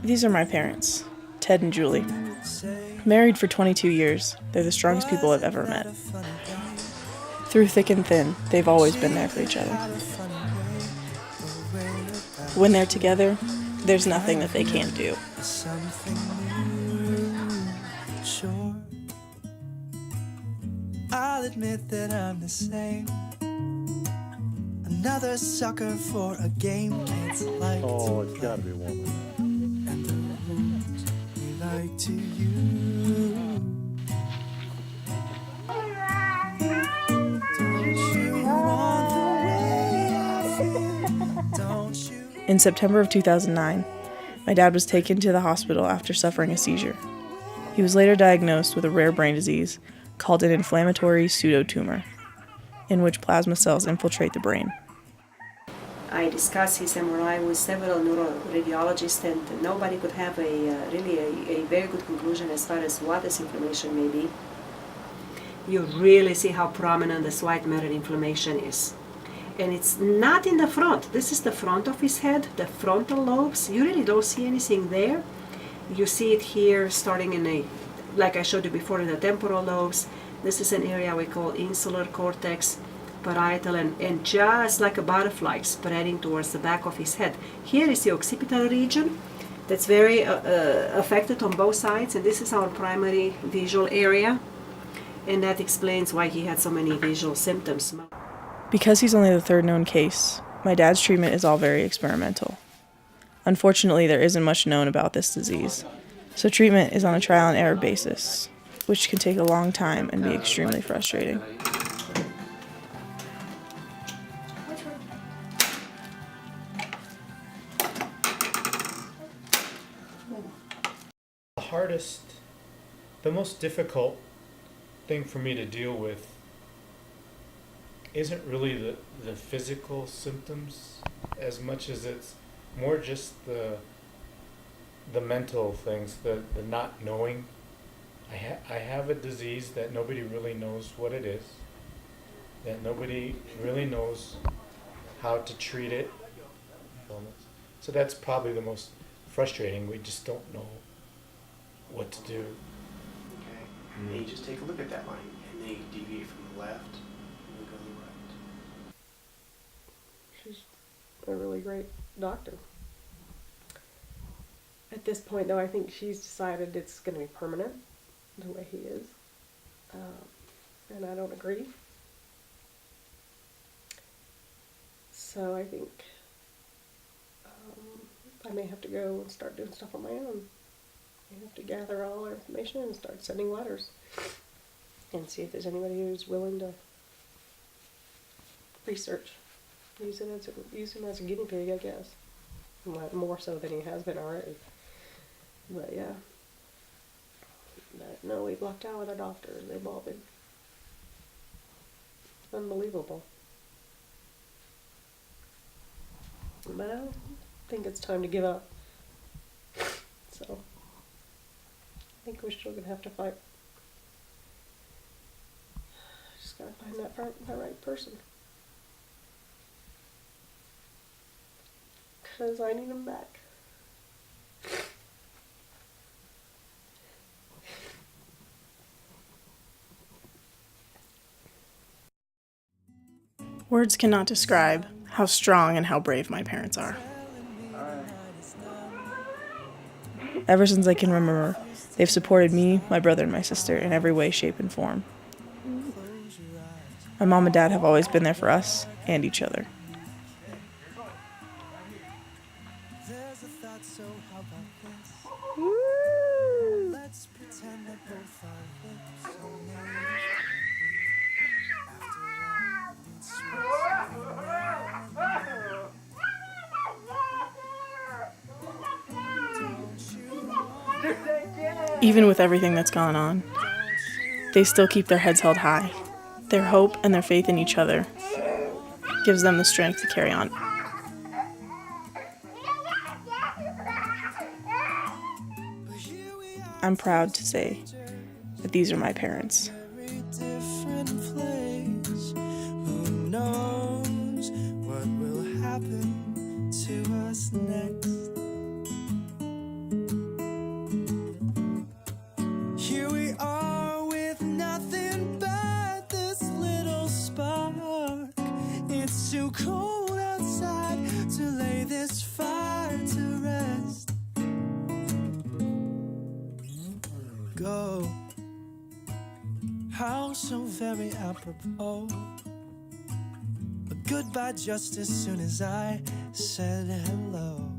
These are my parents, Ted and Julie. Married for 22 years, they're the strongest people I've ever met. Through thick and thin, they've always been there for each other. When they're together, there's nothing that they can't do. I'll admit that I'm the same. Another sucker for a game kids like to play. It's gotta be woman. And the rules we like to use. Don't you want the way I feel? Don't you? In September of 2009, my dad was taken to the hospital after suffering a seizure. He was later diagnosed with a rare brain disease called an inflammatory pseudotumor, in which plasma cells infiltrate the brain. I discussed his MRI with several neuroradiologists, and nobody could have a very good conclusion as far as what this inflammation may be. You really see how prominent this white matter inflammation is. And it's not in the front. This is the front of his head, the frontal lobes. You really don't see anything there. You see it here starting in like I showed you before, in the temporal lobes. This is an area we call insular cortex, parietal, and just like a butterfly spreading towards the back of his head. Here is the occipital region that's very affected on both sides, and this is our primary visual area, and that explains why he had so many visual symptoms. Because he's only the third known case, my dad's treatment is all very experimental. Unfortunately, there isn't much known about this disease, so treatment is on a trial and error basis, which can take a long time and be extremely frustrating. The most difficult thing for me to deal with isn't really the physical symptoms as much as it's more just the mental things, the not knowing. I have a disease that nobody really knows what it is, that nobody really knows how to treat it. So that's probably the most frustrating. We just don't know what to do. Okay, and then you just take a look at that line, and then you deviate from the left, and you go to the right. She's a really great doctor. At this point, though, I think she's decided it's going to be permanent, the way he is. And I don't agree. So I think I may have to go and start doing stuff on my own. I have to gather all our information and start sending letters and see if there's anybody who's willing to research. Use him as a guinea pig, I guess. More so than he has been already. But yeah. But no, we've lucked out with our doctors. They've all been unbelievable. But I think it's time to give up. So I think we're still gonna have to fight. Just gotta find that right person. 'Cause I need him back. Words cannot describe how strong and how brave my parents are. Ever since I can remember, they've supported me, my brother, and my sister in every way, shape, and form. My mom and dad have always been there for us and each other. There's a thought, so how about this? Let's pretend that both our lips are made. After all, it's Even with everything that's gone on, they still keep their heads held high. Their hope and their faith in each other gives them the strength to carry on. I'm proud to say that these are my parents. different place. Who knows what will happen to us next? How so very apropos. But goodbye just as soon as I said hello.